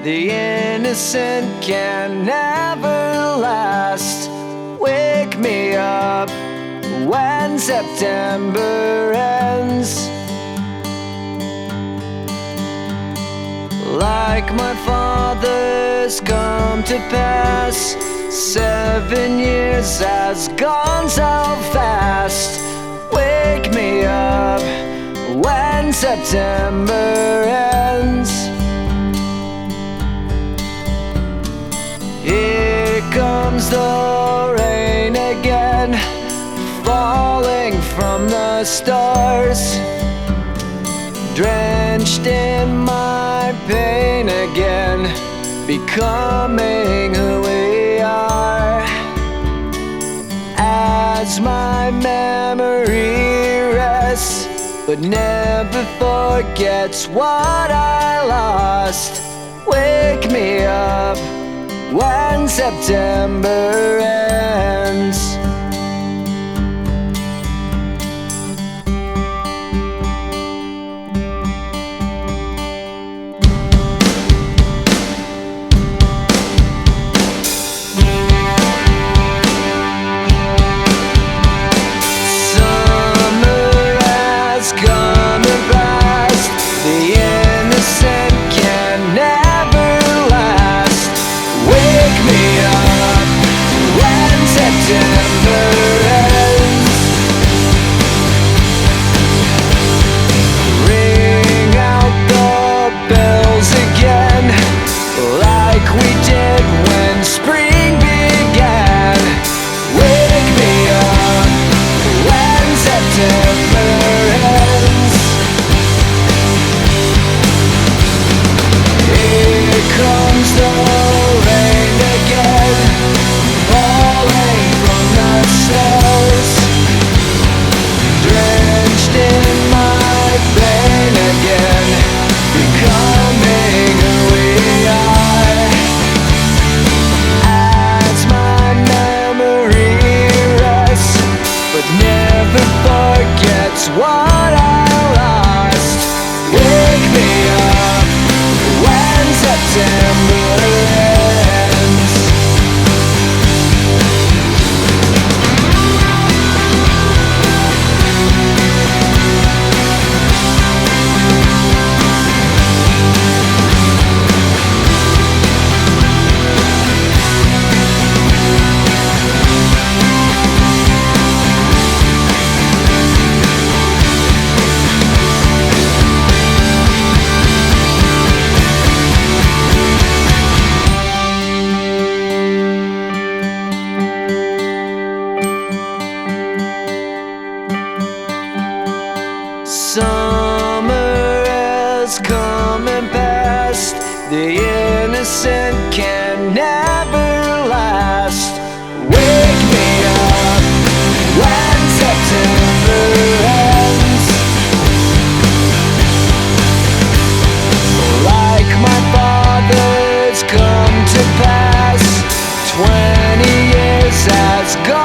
The innocent can never last. Wake me up when September ends. Like my father's come to pass, 7 years has gone so fast. Wake me up when September ends. Here comes the rain again, falling from the stars, drenched in my pain again, becoming who we are. As my memory rests, but never forgets what I lost. Wake me up when September ends. What I lost. Wake me up when September ends. Summer has come and passed. The innocent can never last. Wake me up when September ends. Like my father's come to pass, 20 years has gone